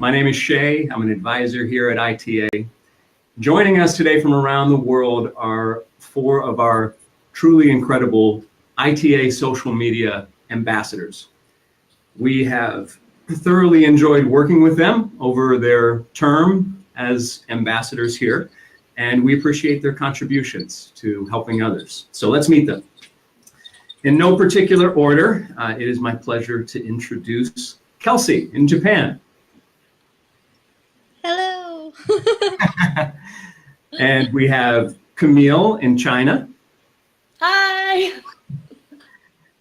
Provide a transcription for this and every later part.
My name is Shay. I'm an advisor here at ITA. Joining us today from around the world are 4 of our truly incredible ITA social media ambassadors. We have thoroughly enjoyed working with them over their term as ambassadors here, and we appreciate their contributions to helping others. So let's meet them. In no particular order, it is my pleasure to introduce Kelsie in Japan. Hello. And we have Camille in China. Hi.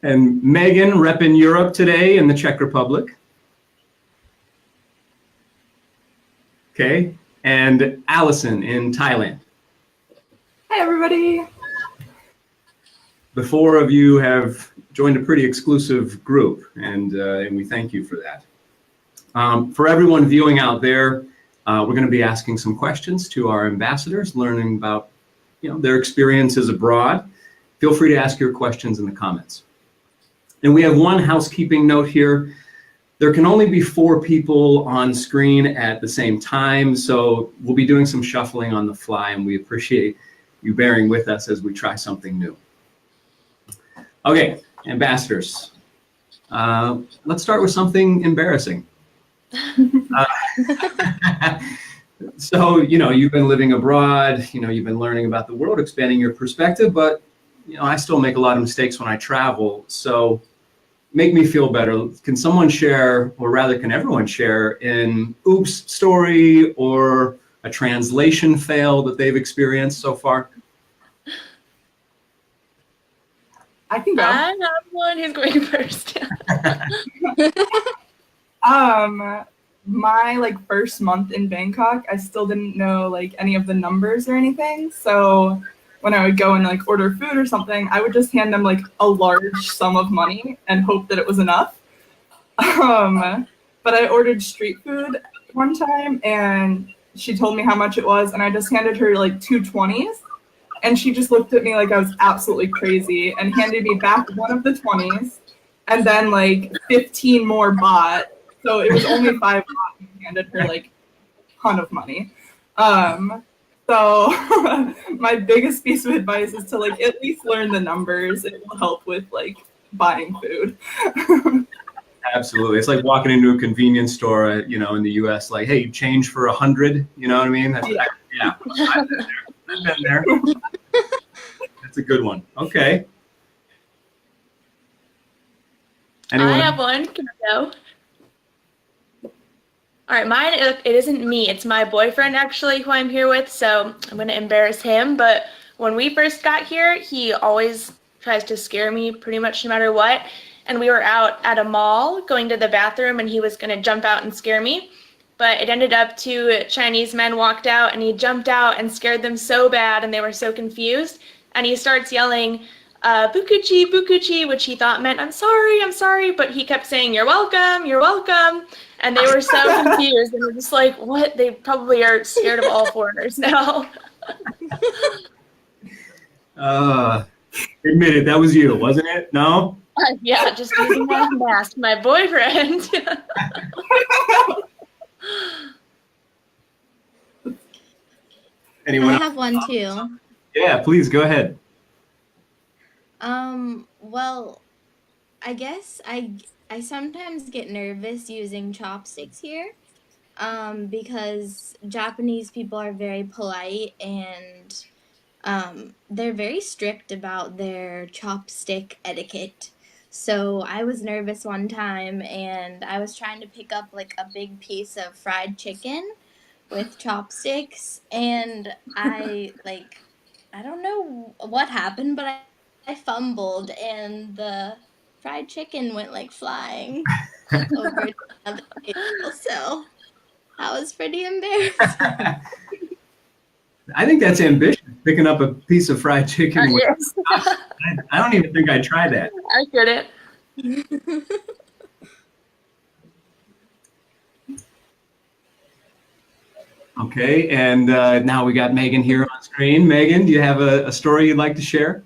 And Megan repping Europe today in the Czech Republic. Okay. And Allison in Thailand. Hi, everybody. The 4 of you have joined a pretty exclusive group, and we thank you for that. For everyone viewing out there, we're going to be asking some questions to our ambassadors, learning about their experiences abroad. Feel free to ask your questions in the comments. And we have one housekeeping note here. There can only be 4 people on screen at the same time, so we'll be doing some shuffling on the fly, and we appreciate you bearing with us as we try something new. Okay, ambassadors. Let's start with something embarrassing. So, you've been living abroad, you've been learning about the world, expanding your perspective, but, I still make a lot of mistakes when I travel. So make me feel better. Can someone share, or rather, can everyone share an oops story or a translation fail that they've experienced so far? I can go. I have one who's going first. My first month in Bangkok, I still didn't know any of the numbers or anything. So when I would go and order food or something, I would just hand them a large sum of money and hope that it was enough. But I ordered street food one time and she told me how much it was, and I just handed her 2 20s, and she just looked at me like I was absolutely crazy and handed me back one of the 20s and then 15 more baht. So it was only 5 baht, and handed her a ton of money. So my biggest piece of advice is to at least learn the numbers. It will help with buying food. Absolutely. It's like walking into a convenience store, in the US, hey, change for 100, you know what I mean? Yeah. I've been there. That's a good one. Okay. Anyone? I have one. Can I go? All right, mine, it isn't me. It's my boyfriend, actually, who I'm here with, so I'm going to embarrass him. But when we first got here, he always tries to scare me pretty much no matter what. And we were out at a mall going to the bathroom, and he was going to jump out and scare me. But it ended up 2 Chinese men walked out, and he jumped out and scared them so bad, and they were so confused. And he starts yelling, "Bukuchi, bukuchi," which he thought meant, I'm sorry, but he kept saying, you're welcome. And they were so confused, and they're just like, what? They probably are scared of all foreigners now. Admit it, that was you, wasn't it? No? Yeah, just using my mask, my boyfriend. Anyone I else? have one too. Yeah, please go ahead. Well, I guess I sometimes get nervous using chopsticks here, because Japanese people are very polite and they're very strict about their chopstick etiquette. So I was nervous one time and I was trying to pick up a big piece of fried chicken with chopsticks, and I don't know what happened, but I fumbled and the fried chicken went flying over to another table. So that was pretty embarrassing. I think that's ambitious, picking up a piece of fried chicken. Yes. I don't even think I'd try that. I get it. Okay, and now we got Megan here on screen. Megan, do you have a story you'd like to share?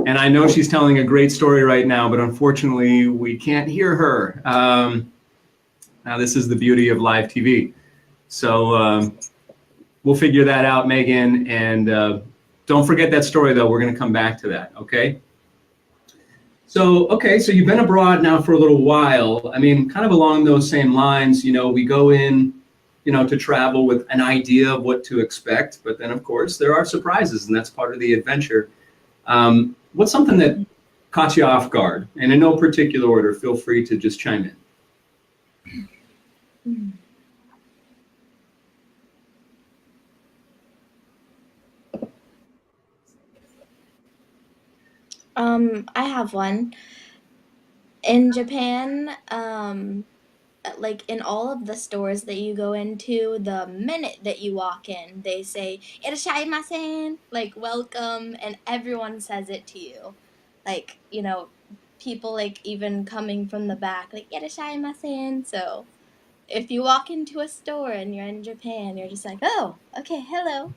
And I know she's telling a great story right now, but unfortunately we can't hear her. Now this is the beauty of live TV. So we'll figure that out, Megan. And don't forget that story though. We're gonna come back to that, okay? So, okay, so you've been abroad now for a little while. I mean, kind of along those same lines, you know, we go in, you know, to travel with an idea of what to expect, but then of course there are surprises and that's part of the adventure. What's something that caught you off guard? And in no particular order, feel free to just chime in. I have one. In Japan, like in all of the stores that you go into, the minute that you walk in, they say "Irashaimase," like welcome, and everyone says it to you. Like, you know, people like even coming from the back, like "Irashaimase." So if you walk into a store and you're in Japan, you're just like, oh, okay, hello.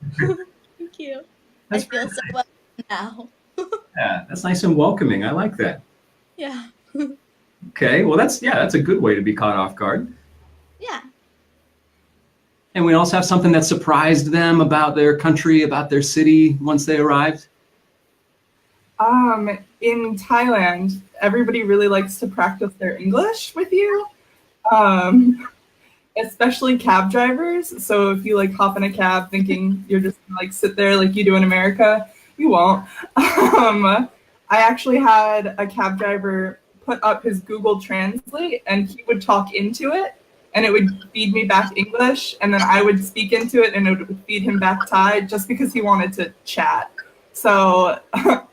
Thank you. That's I feel so welcome now. Yeah, that's nice and welcoming. I like that. Yeah. Okay, well that's a good way to be caught off guard. Yeah. And we also have something that surprised them about their country, about their city once they arrived. In Thailand, everybody really likes to practice their English with you, especially cab drivers. So if you like hop in a cab thinking you're just gonna like sit there like you do in America, you won't. I actually had a cab driver put up his Google Translate and he would talk into it and it would feed me back English and then I would speak into it and it would feed him back Thai just because he wanted to chat. So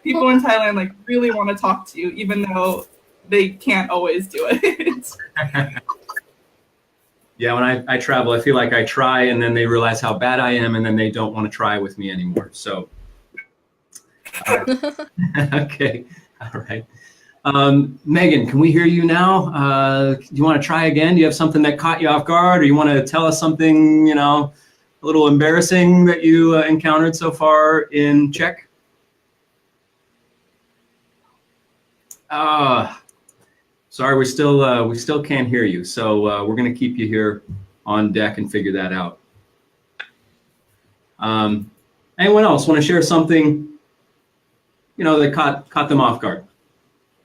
people in Thailand like really want to talk to you even though they can't always do it. Yeah, when I travel, I feel like I try and then they realize how bad I am and then they don't want to try with me anymore. So, okay, all right. Megan, can we hear you now? Do you want to try again? Do you have something that caught you off guard or you want to tell us something, you know, a little embarrassing that you encountered so far in Czech? Sorry, we still can't hear you. So we're going to keep you here on deck and figure that out. Anyone else want to share something, you know, that caught them off guard?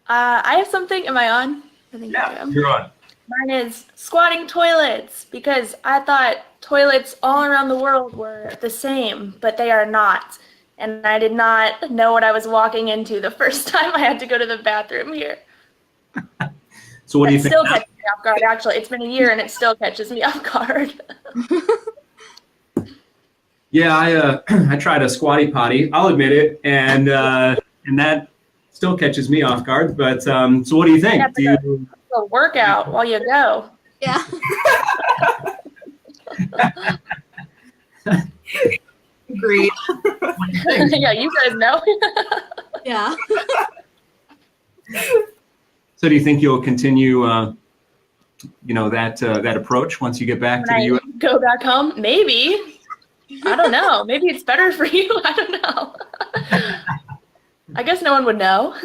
I have something. Am I on? I think I am. You're on. Mine is squatting toilets because I thought toilets all around the world were the same, but they are not. And I did not know what I was walking into the first time I had to go to the bathroom here. So what do you think? It still catches me off guard, actually. It's been a year and it still catches me off guard. Yeah, I tried a squatty potty. I'll admit it, and that still catches me off guard. But so what do you think? Do you a workout while you go? Yeah. Agreed. Yeah, you guys know. Yeah. So do you think you'll continue, you know, that approach once you get back to the U.S.? Go back home? Maybe. I don't know. Maybe it's better for you. I don't know. I guess no one would know.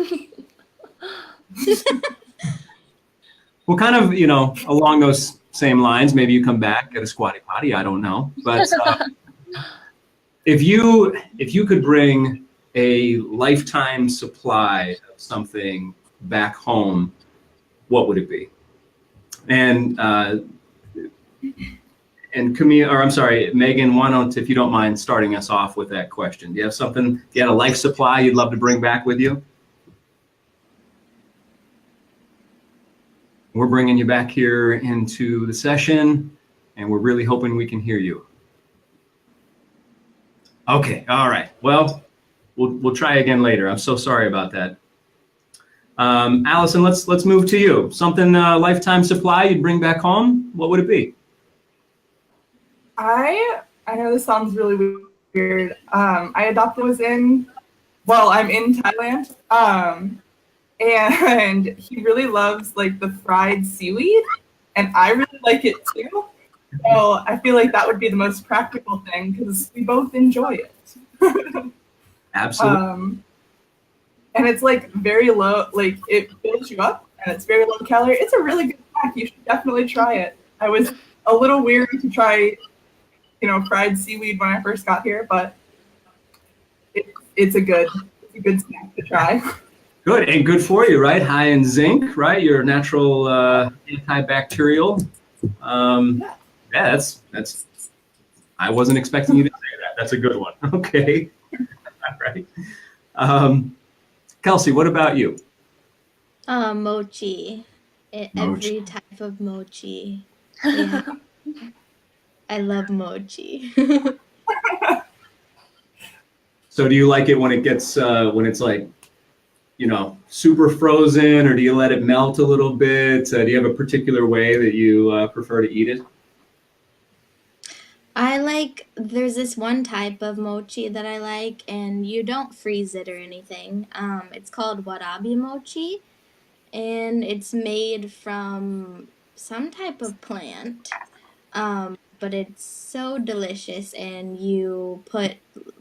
Well, kind of, you know, along those same lines, maybe you come back, get a squatty potty. I don't know. But if you could bring a lifetime supply of something back home, what would it be? And Camille, or I'm sorry, Megan, why don't, if you don't mind starting us off with that question. Do you have something, do you have a life supply you'd love to bring back with you? We're bringing you back here into the session and we're really hoping we can hear you. Okay, all right. Well, we'll try again later. I'm so sorry about that. Allison, let's move to you. Something lifetime supply you'd bring back home. What would it be? I know this sounds really weird. I'm in Thailand. And he really loves like the fried seaweed, and I really like it too. So I feel like that would be the most practical thing because we both enjoy it. Absolutely. and it's like very low, like it fills you up and it's very low calorie. It's a really good snack. You should definitely try it. I was a little weary to try, fried seaweed when I first got here, but it's a good snack to try. Good, and good for you, right? High in zinc, right? Your natural antibacterial. Yeah, that's. I wasn't expecting you to say that. That's a good one. Okay. All right. Kelsie, what about you? Mochi. Every type of mochi. Yeah. I love mochi. So do you like it when it gets when it's like, super frozen, or do you let it melt a little bit? Do you have a particular way that you prefer to eat it? There's this one type of mochi that I like, and you don't freeze it or anything. It's called warabi mochi, and it's made from some type of plant. But it's so delicious, and you put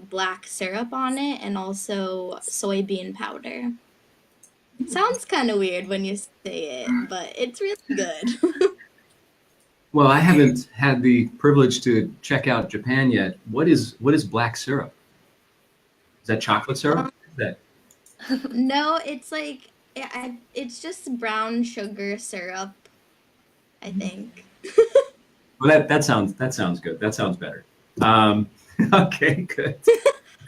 black syrup on it and also soybean powder. Sounds kind of weird when you say it, but it's really good. Well, I haven't had the privilege to check out Japan yet. What is black syrup? Is that chocolate syrup? What is that? No, it's it's just brown sugar syrup, I think. Well, that sounds good. That sounds better. Okay, good.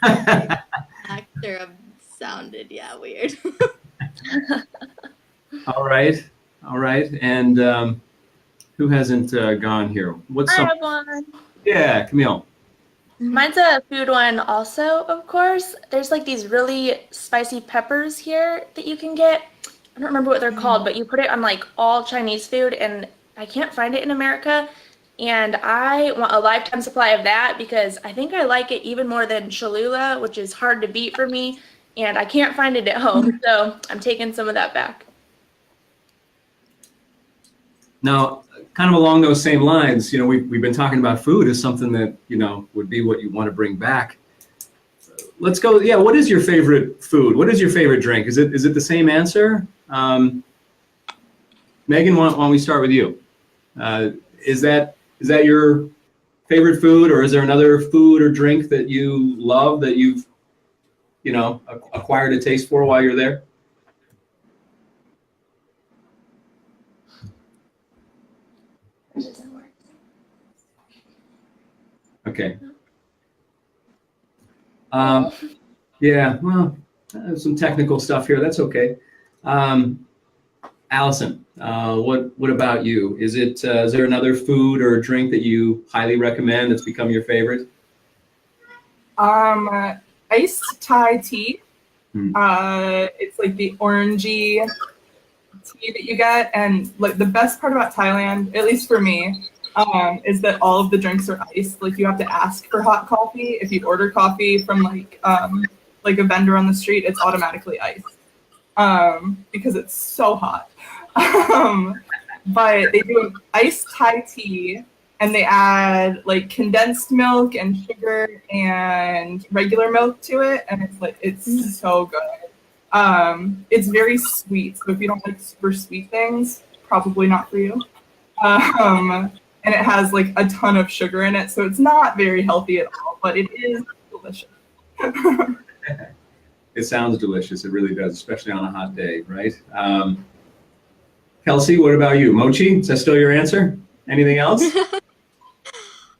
Black syrup sounded, weird. All right. And who hasn't gone here? I have one. Yeah, Camille. Mine's a food one also, of course. There's like these really spicy peppers here that you can get. I don't remember what they're called, but you put it on like all Chinese food, and I can't find it in America. And I want a lifetime supply of that because I think I like it even more than Cholula, which is hard to beat for me. And I can't find it at home, so I'm taking some of that back. Now, kind of along those same lines, we've been talking about food as something that, would be what you want to bring back. Let's go. Yeah, what is your favorite food? What is your favorite drink? Is it the same answer? Megan, why don't we start with you? Is that your favorite food, or is there another food or drink that you love that you've, acquired a taste for while you're there? It doesn't work. Okay. Yeah, well, some technical stuff here. That's okay. Allison, what about you? Is there another food or drink that you highly recommend that's become your favorite? Iced Thai tea. It's like the orangey tea that you get, and like the best part about Thailand, at least for me, is that all of the drinks are iced. Like you have to ask for hot coffee. If you order coffee from like a vendor on the street, it's automatically iced because it's so hot. But they do iced Thai tea, and they add like condensed milk and sugar and regular milk to it, and it's so good. It's very sweet, so if you don't like super sweet things, probably not for you. And it has like a ton of sugar in it, so it's not very healthy at all, but it is delicious. It sounds delicious. It really does, especially on a hot day, right? Kelsie, what about you? Mochi? Is that still your answer? Anything else?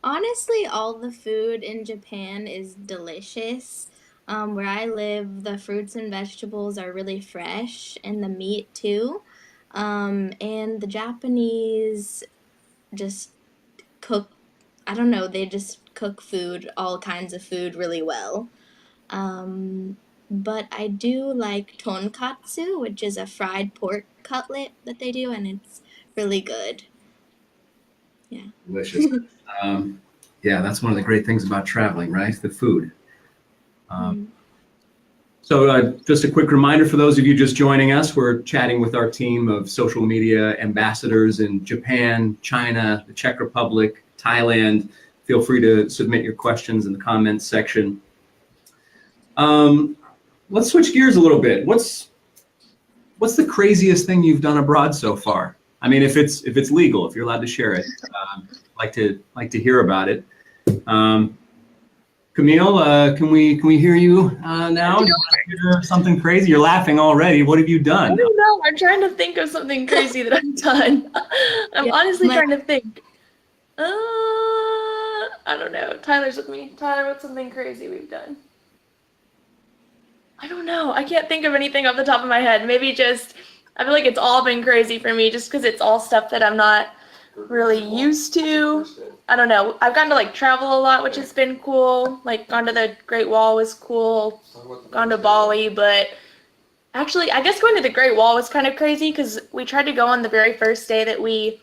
Honestly, all the food in Japan is delicious. Where I live, the fruits and vegetables are really fresh, and the meat too. And the Japanese just cook, I don't know, they just cook food, all kinds of food really well. But I do like tonkatsu, which is a fried pork cutlet that they do, and it's really good. Yeah. Delicious. Yeah, that's one of the great things about traveling, right? The food. So just a quick reminder for those of you just joining us, we're chatting with our team of social media ambassadors in Japan, China, the Czech Republic, Thailand. Feel free to submit your questions in the comments section. let's switch gears a little bit. What's the craziest thing you've done abroad so far? I mean, if it's legal, if you're allowed to share it, like to hear about it. Camille, can we hear you now? Do you want to hear something crazy? You're laughing already. What have you done? I don't know. I'm trying to think of something crazy that I've done. I'm honestly trying to think. I don't know. Tyler's with me. Tyler, what's something crazy we've done? I don't know. I can't think of anything off the top of my head. Maybe just, I feel like it's all been crazy for me just because it's all stuff that I'm not really used to. I don't know. I've gotten to like travel a lot, which has been cool. Like gone to the Great Wall was cool. Gone to Bali, but actually, I guess going to the Great Wall was kind of crazy because we tried to go on the very first day that we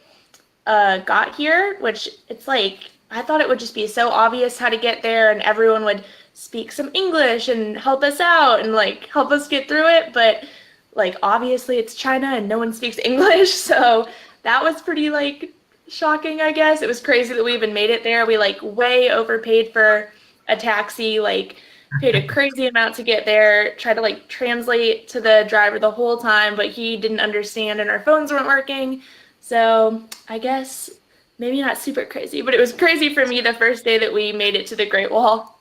got here, which it's like, I thought it would just be so obvious how to get there and everyone would speak some English and help us out and like help us get through it. But like, obviously it's China and no one speaks English. So that was pretty like shocking, I guess. It was crazy that we even made it there. We like way overpaid for a taxi, like paid a crazy amount to get there, tried to like translate to the driver the whole time, but he didn't understand and our phones weren't working. So I guess maybe not super crazy, but it was crazy for me the first day that we made it to the Great Wall.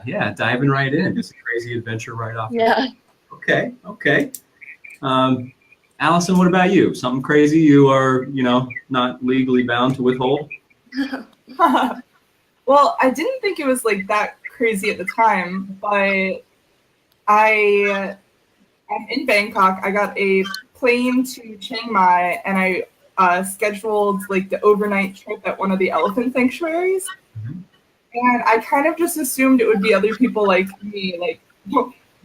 Yeah, diving right in. Just a crazy adventure right off. Yeah. Okay. Allison, what about you? Something crazy you are, not legally bound to withhold? Well, I didn't think it was like that crazy at the time, but I'm in Bangkok. I got a plane to Chiang Mai, and I scheduled like the overnight trip at one of the elephant sanctuaries. Mm-hmm. And I kind of just assumed it would be other people like me, like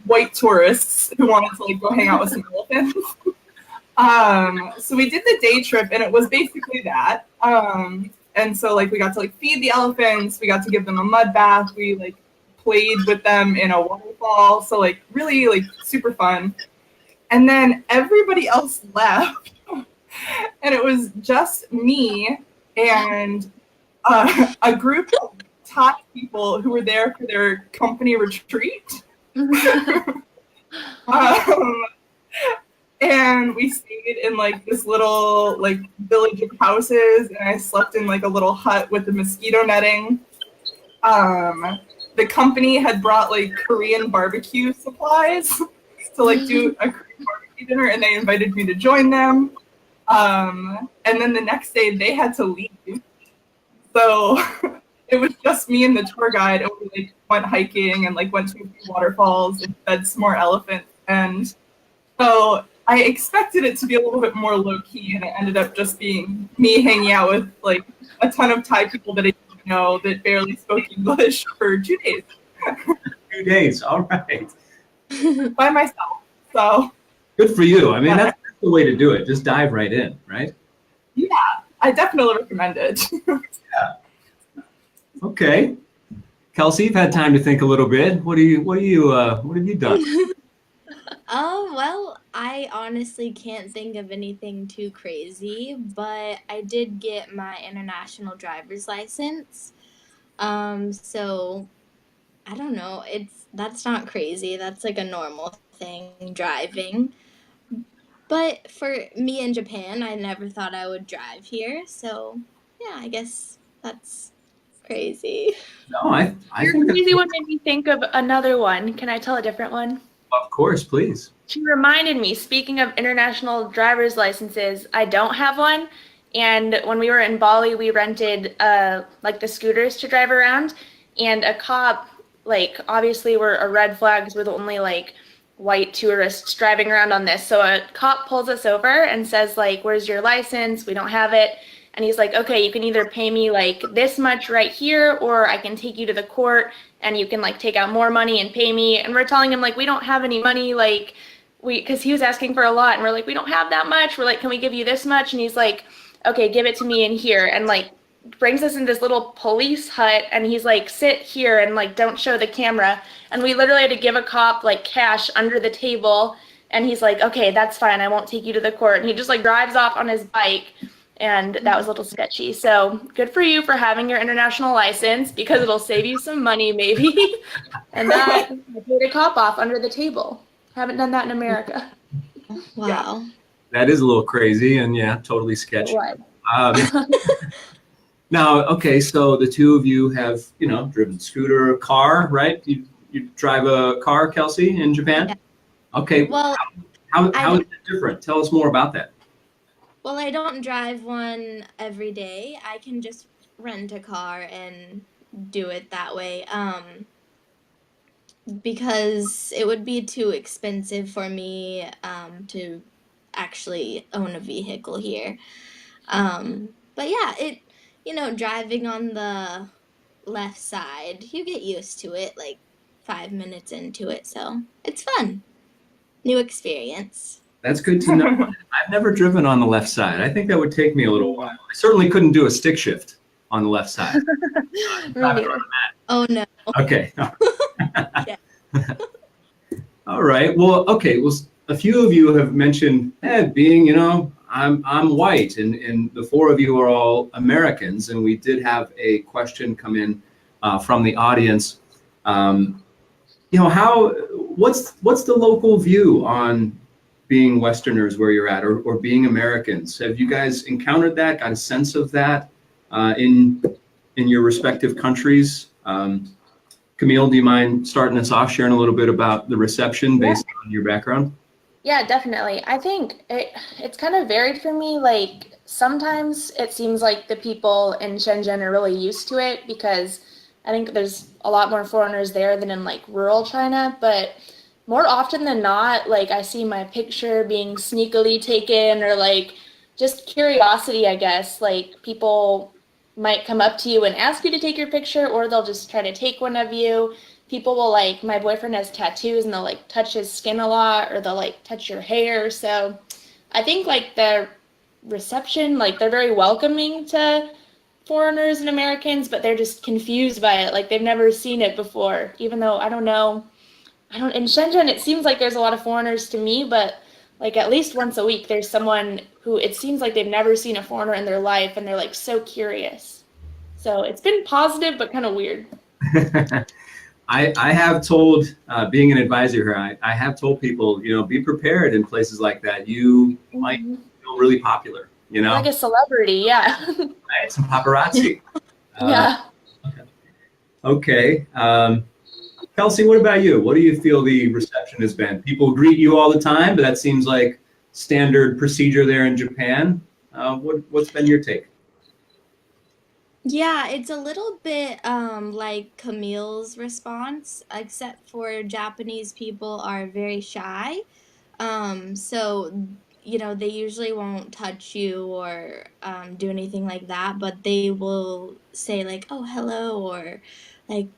white tourists who wanted to like go hang out with some elephants. So we did the day trip, and it was basically that. And so like we got to like feed the elephants, we got to give them a mud bath, we like played with them in a waterfall. So like really like super fun. And then everybody else left, and it was just me and a group of Thai people who were there for their company retreat. And we stayed in like this little like village of houses, and I slept in like a little hut with the mosquito netting. The company had brought like Korean barbecue supplies to like do a Korean barbecue dinner, and they invited me to join them. And then the next day they had to leave. So it was just me and the tour guide, and we like went hiking and like went to a few waterfalls and fed some more elephants. And so I expected it to be a little bit more low key, and it ended up just being me hanging out with like a ton of Thai people that I didn't know that barely spoke English for 2 days. 2 days, all right. By myself. So Good for you. I mean, that's the way to do it. Just dive right in, right? yeah, I definitely recommend it. Okay. Kelsie, you've had time to think a little bit. What have you done? Well, I honestly can't think of anything too crazy, but I did get my international driver's license. So I don't know. That's not crazy. That's like a normal thing, driving. But for me in Japan, I never thought I would drive here. So yeah, I guess that's crazy. No, I Your think crazy one made me think of another one. Can I tell a different one? of course, please. She reminded me, speaking of international driver's licenses, I don't have one. And when we were in Bali, we rented like the scooters to drive around. And a cop, like, obviously we're a red flag because we're the only like white tourists driving around on this. So a cop pulls us over and says like, "Where's your license? We don't have it." And he's like, "Okay, you can either pay me like this much right here, or I can take you to the court and you can like take out more money and pay me." And we're telling him like, we don't have any money, like because he was asking for a lot, and we're like, we don't have that much. We're like, can we give you this much? And he's like, okay, give it to me in here. And like brings us in this little police hut, and he's like, sit here and like don't show the camera. And we literally had to give a cop like cash under the table, and he's like, okay, that's fine, I won't take you to the court. And he just like drives off on his bike. and that was a little sketchy. So good for you for having your international license, because it'll save you some money maybe. And that paid a cop off under the table. Haven't done that in America. Wow. That is a little crazy, and yeah, totally sketchy. What? Now, okay, so the two of you have, driven scooter, car, right? You drive a car, Kelsie, in Japan? Yeah. Okay. Well, how is that different? Tell us more about that. Well, I don't drive one every day. I can just rent a car and do it that way. Because it would be too expensive for me to actually own a vehicle here. But yeah, driving on the left side, you get used to it like 5 minutes into it, so it's fun. New experience. That's good to know. I've never driven on the left side. I think that would take me a little while. I certainly couldn't do a stick shift on the left side. Oh no. Okay. All right. Well, okay. Well, a few of you have mentioned being, I'm white, and the four of you are all Americans, and we did have a question come in from the audience. What's the local view on being Westerners where you're at, or being Americans? Have you guys encountered that, got a sense of that in your respective countries? Camille, do you mind starting us off, sharing a little bit about the reception based on your background? Yeah, definitely. I think it's kind of varied for me. Like, sometimes it seems like the people in Shenzhen are really used to it, because I think there's a lot more foreigners there than in like rural China, but more often than not, like, I see my picture being sneakily taken, or like just curiosity, I guess. Like, people might come up to you and ask you to take your picture, or they'll just try to take one of you. People will, like, my boyfriend has tattoos, and they'll like touch his skin a lot, or they'll like touch your hair. So I think like the reception, like, they're very welcoming to foreigners and Americans, but they're just confused by it. Like, they've never seen it before, even though I don't know. In Shenzhen, it seems like there's a lot of foreigners to me, but like at least once a week, there's someone who it seems like they've never seen a foreigner in their life, and they're like so curious. So it's been positive, but kind of weird. I have told, being an advisor here, I have told people, be prepared in places like that. You might feel really popular, Like a celebrity, yeah. Right? Some paparazzi. Yeah. Okay. Kelsie, what about you? What do you feel the reception has been? People greet you all the time, but that seems like standard procedure there in Japan. What's been your take? Yeah, it's a little bit like Camille's response, except for Japanese people are very shy. So, they usually won't touch you or do anything like that, but they will say like, oh, hello, or like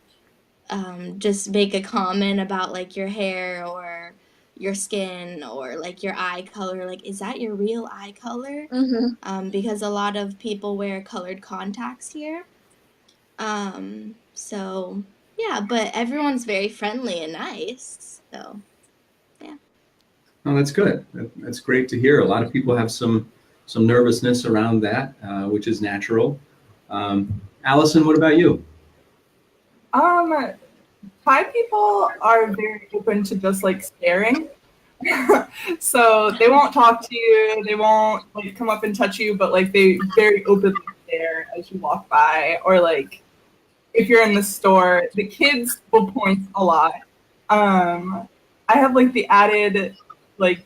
just make a comment about like your hair or your skin or like your eye color. Like, is that your real eye color? Because a lot of people wear colored contacts here. So yeah, but everyone's very friendly and nice. So yeah. Oh, that's good. That's great to hear. A lot of people have some nervousness around that, which is natural. Allison, what about you? Thai people are very open to just like staring. So they won't talk to you, they won't like come up and touch you, but like they very openly stare as you walk by, or like if you're in the store, the kids will point a lot. I have like the added like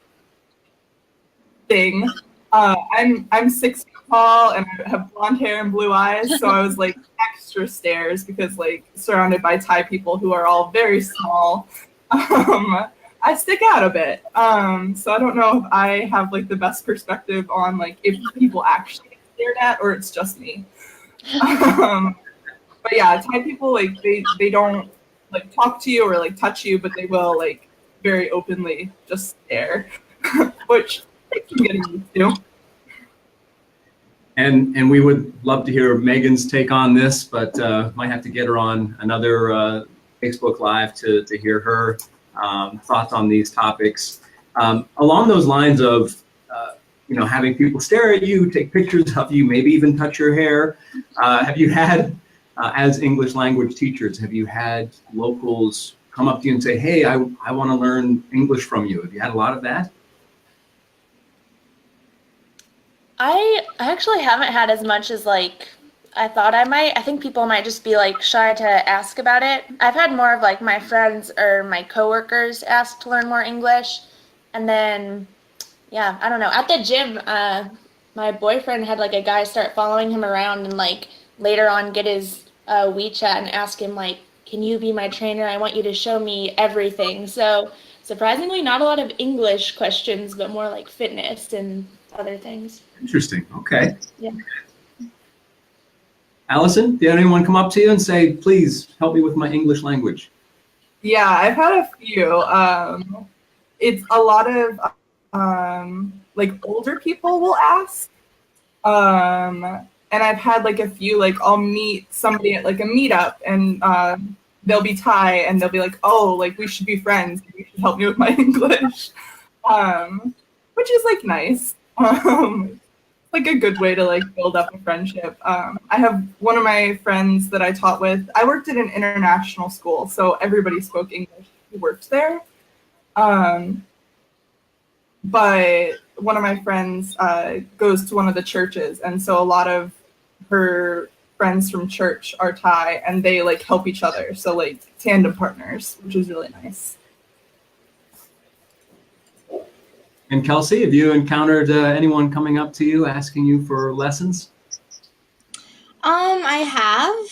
thing. I'm 6 feet tall and I have blonde hair and blue eyes, so I was like extra stares because like surrounded by Thai people who are all very small. I stick out a bit. So I don't know if I have like the best perspective on like if people actually get stared at or it's just me. But yeah, Thai people like they don't like talk to you or like touch you, but they will like very openly just stare, which I'm getting used to. And we would love to hear Megan's take on this, but might have to get her on another Facebook Live to hear her thoughts on these topics. Along those lines of having people stare at you, take pictures of you, maybe even touch your hair. Have you had, as English language teachers, have you had locals come up to you and say, hey, I want to learn English from you? Have you had a lot of that? I actually haven't had as much as like I thought I might. I think people might just be like shy to ask about it. I've had more of like my friends or my coworkers ask to learn more English. And then, yeah, I don't know. At the gym, my boyfriend had like a guy start following him around and like later on get his WeChat and ask him like, can you be my trainer? I want you to show me everything. So surprisingly, not a lot of English questions, but more like fitness and other things. Interesting. Okay. Yeah. Allison, did anyone come up to you and say, please help me with my English language? Yeah, I've had a few. It's a lot of like older people will ask. And I've had like a few, like I'll meet somebody at like a meetup and they'll be Thai and they'll be like, oh, like we should be friends. You should help me with my English, which is like nice. Like a good way to like build up a friendship. I have one of my friends that I taught with. I worked at an international school, so everybody spoke English who worked there. But one of my friends goes to one of the churches, and so a lot of her friends from church are Thai, and they like help each other. So like tandem partners, which is really nice. And Kelsie, have you encountered anyone coming up to you asking you for lessons? I have,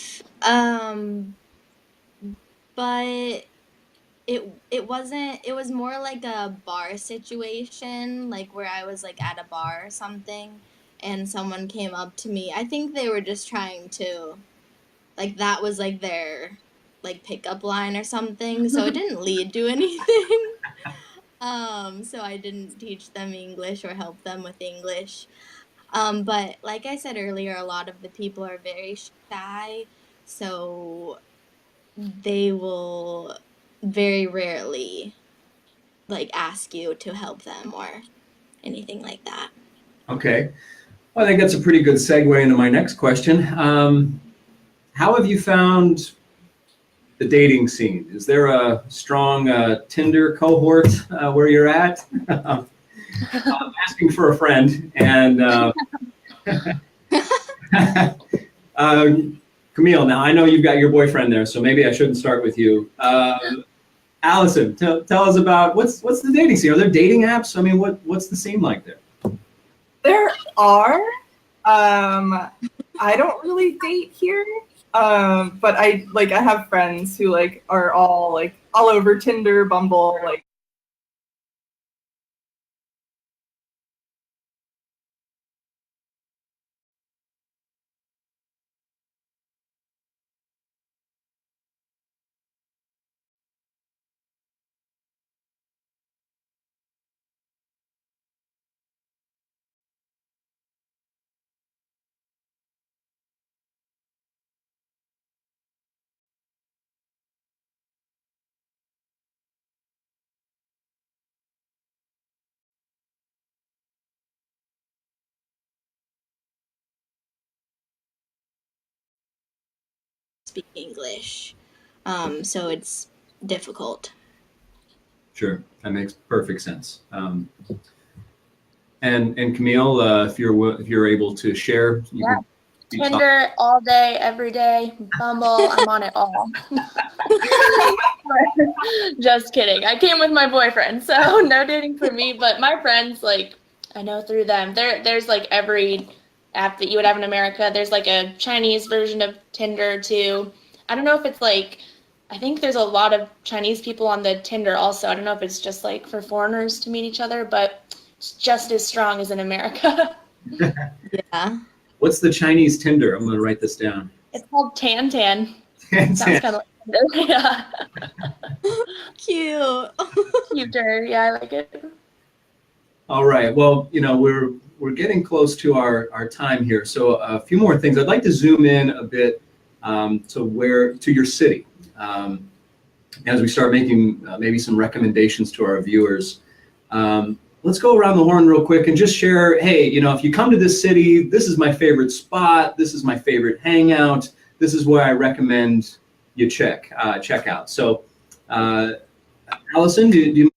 but it wasn't. It was more like a bar situation, like where I was like at a bar or something, and someone came up to me. I think they were just trying to, like that was like their like pickup line or something. So it didn't lead to anything. So I didn't teach them English or help them with English. But like I said earlier, a lot of the people are very shy, so they will very rarely like ask you to help them or anything like that. Okay. Well, I think that's a pretty good segue into my next question. How have you found the dating scene? Is there a strong Tinder cohort where you're at? I'm asking for a friend, and Camille, now I know you've got your boyfriend there, so maybe I shouldn't start with you. Allison, tell us about what's the dating scene? Are there dating apps? I mean, what's the scene like there? There are. I don't really date here. But I have friends who like are all over Tinder, Bumble, like. Speak English, so it's difficult. Sure, that makes perfect sense. And Camille, if you're able to share, you Yeah. Tinder all day, every day. Bumble, I'm on it all. Just kidding. I came with my boyfriend, so no dating for me. But my friends, like, I know through them. There's like every app that you would have in America. There's like a Chinese version of Tinder too. I don't know if it's like, I think there's a lot of Chinese people on the Tinder also. I don't know if it's just like for foreigners to meet each other, but it's just as strong as in America. Yeah. What's the Chinese Tinder? I'm going to write this down. It's called Tan Tan. Sounds kind of like Tinder. Yeah. Cute. Cuter. Yeah, I like it. All right. Well, we're getting close to our time here. So a few more things. I'd like to zoom in a bit to your city as we start making maybe some recommendations to our viewers. let's go around the horn real quick and just share, hey, you know, if you come to this city, this is my favorite spot, this is my favorite hangout, this is where I recommend you check out. So, Allison, do you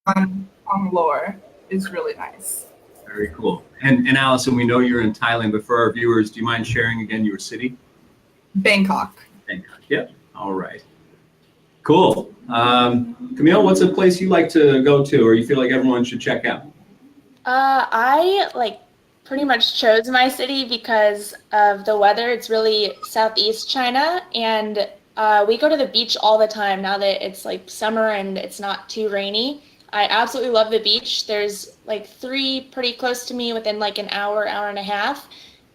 on lore is really nice. Very cool. And Allison, we know you're in Thailand, but for our viewers, do you mind sharing again your city? Bangkok. Bangkok. Yep. All right. Cool. Camille, what's a place you like to go to, or you feel like everyone should check out? I like pretty much chose my city because of the weather. It's really southeast China, and we go to the beach all the time now that it's like summer and it's not too rainy. I absolutely love the beach. There's like 3 pretty close to me within like an hour, hour and a half.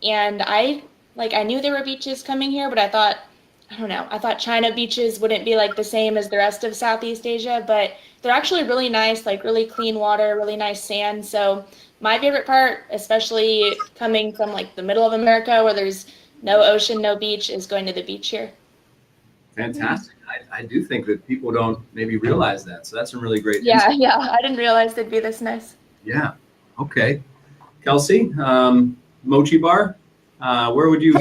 And I knew there were beaches coming here, but I thought China beaches wouldn't be like the same as the rest of Southeast Asia, but they're actually really nice, like really clean water, really nice sand. So my favorite part, especially coming from like the middle of America where there's no ocean, no beach, is going to the beach here. Fantastic. I do think that people don't maybe realize that. So that's some really great Yeah, insight. yeah. I didn't realize they'd be this nice. Yeah. Okay. Kelsie, Mochi Bar, where would you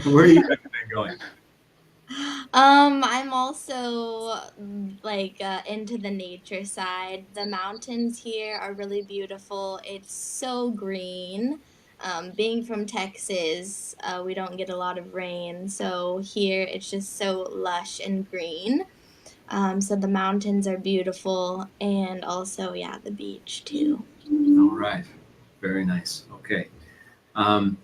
where do you recommend going? I'm also like into the nature side. The mountains here are really beautiful. It's so green. Being from Texas, we don't get a lot of rain, so here it's just so lush and green. So the mountains are beautiful, and also, yeah, the beach too. All right. Very nice. Okay. And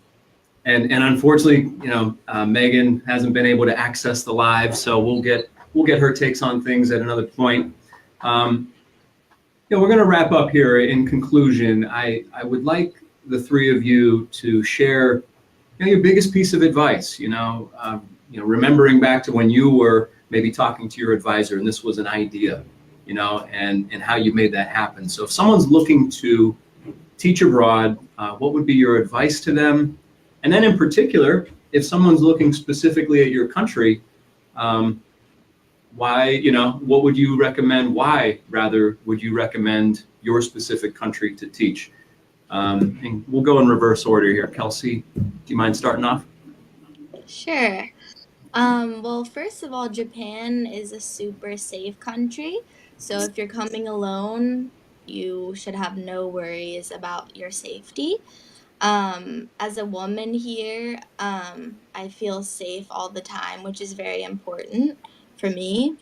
unfortunately, you know, Megan hasn't been able to access the live, so we'll get her takes on things at another point. You know, we're going to wrap up here. In conclusion, I would like the 3 of you to share, you know, your biggest piece of advice. You know, remembering back to when you were maybe talking to your advisor and this was an idea, you know, and how you made that happen. So if someone's looking to teach abroad, what would be your advice to them? And then in particular, if someone's looking specifically at your country, why, you know, what would you recommend? Why, rather, would you recommend your specific country to teach? And we'll go in reverse order here. Kelsie, do you mind starting off? Sure. Well, first of all, Japan is a super safe country. So if you're coming alone, you should have no worries about your safety. As a woman here, I feel safe all the time, which is very important for me.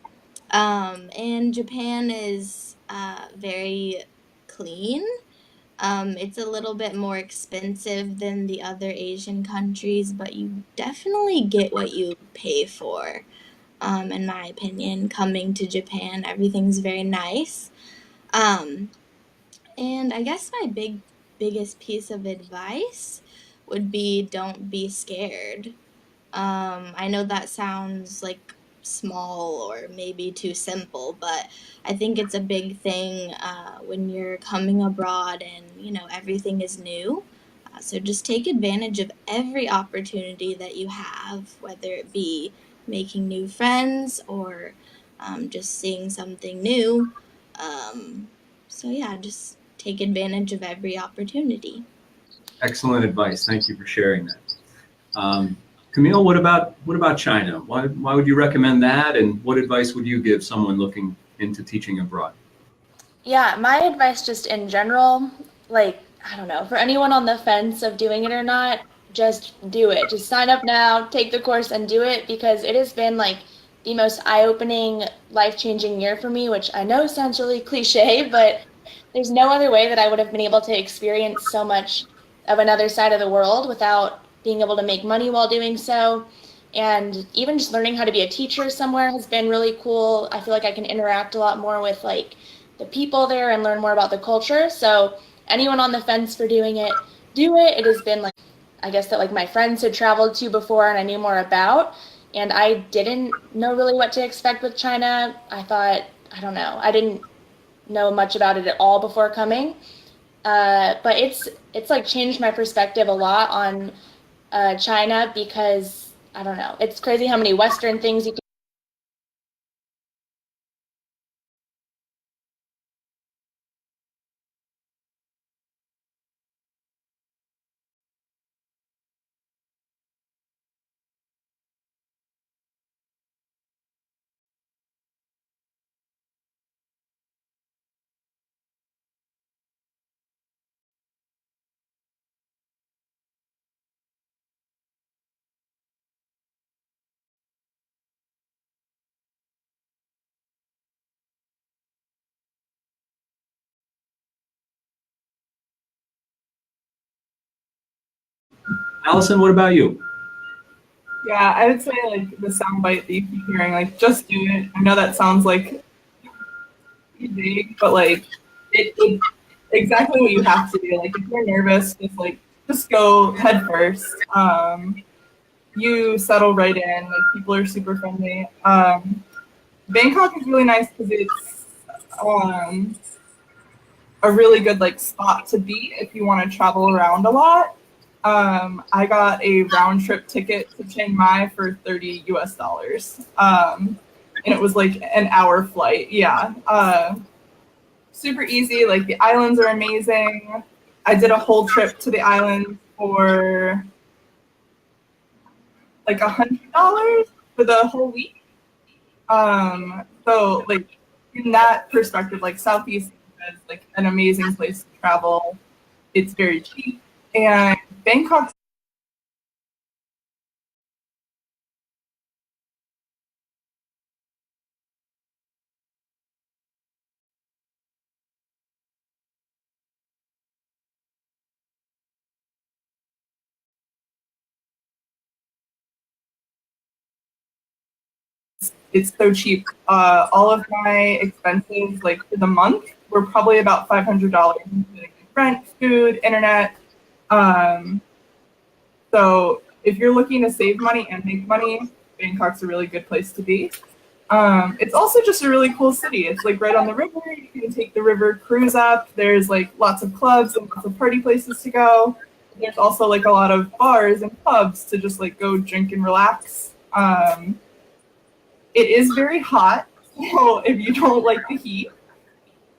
And Japan is very clean. It's a little bit more expensive than the other Asian countries, but you definitely get what you pay for. In my opinion, coming to Japan, everything's very nice. Um, and I guess my biggest piece of advice would be don't be scared. I know that sounds like small or maybe too simple, but I think it's a big thing when you're coming abroad and you know everything is new. So just take advantage of every opportunity that you have, whether it be making new friends or just seeing something new. So yeah, just take advantage of every opportunity. Excellent advice. Thank you for sharing that. Camille, what about China? Why would you recommend that? And what advice would you give someone looking into teaching abroad? Yeah, my advice just in general, like, I don't know, for anyone on the fence of doing it or not, just do it. Just sign up now, take the course and do it because it has been like the most eye-opening, life-changing year for me, which I know sounds really cliche, but there's no other way that I would have been able to experience so much of another side of the world without being able to make money while doing so. And even just learning how to be a teacher somewhere has been really cool. I feel like I can interact a lot more with like the people there and learn more about the culture. So anyone on the fence for doing it, do it. It has been like, I guess that like my friends had traveled to before and I knew more about. And I didn't know really what to expect with China. I thought, I don't know, I didn't know much about it at all before coming. But it's like changed my perspective a lot on China because I don't know. It's crazy how many Western things you can. Allison, what about you? Yeah, I would say like the soundbite that you keep hearing, like just do it. I know that sounds like vague, but like it exactly what you have to do. Like if you're nervous, just go head first. You settle right in. Like people are super friendly. Bangkok is really nice because it's um, a really good like spot to be if you want to travel around a lot. I got a round trip ticket to Chiang Mai for $30 US. And it was like an hour flight. Yeah. Super easy. Like the islands are amazing. I did a whole trip to the island for like $100 for the whole week. So like in that perspective, like Southeast Asia is like an amazing place to travel. It's very cheap, and Bangkok. It's so cheap. All of my expenses, like for the month, were probably about $500, including rent, food, internet. Um, so if you're looking to save money and make money, Bangkok's a really good place to be. It's also just a really cool city. It's like right on the river. You can take the river cruise up. There's like lots of clubs and lots of party places to go. There's also like a lot of bars and pubs to just like go drink and relax. It is very hot, so if you don't like the heat,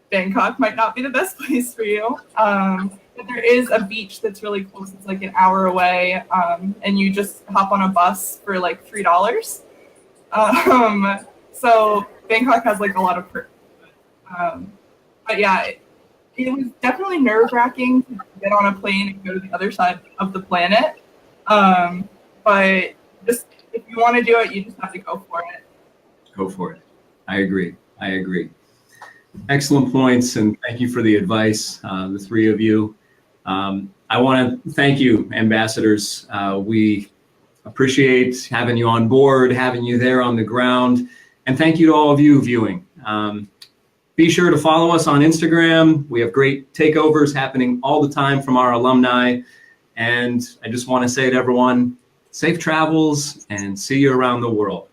Bangkok might not be the best place for you. But there is a beach that's really close. It's like an hour away, and you just hop on a bus for like $3. So Bangkok has like a lot of perks. But yeah, it was definitely nerve-wracking to get on a plane and go to the other side of the planet. But just if you want to do it, you just have to go for it. Go for it. I agree. I agree. Excellent points, and thank you for the advice, the three of you. I want to thank you, ambassadors. We appreciate having you on board, having you there on the ground, and thank you to all of you viewing. Be sure to follow us on Instagram. We have great takeovers happening all the time from our alumni, and I just want to say to everyone, safe travels and see you around the world.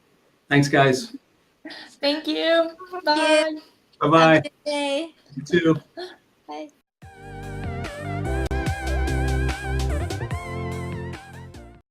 Thanks, guys. Thank you. Thank Bye. Bye-bye. Have a good day. You too. Bye.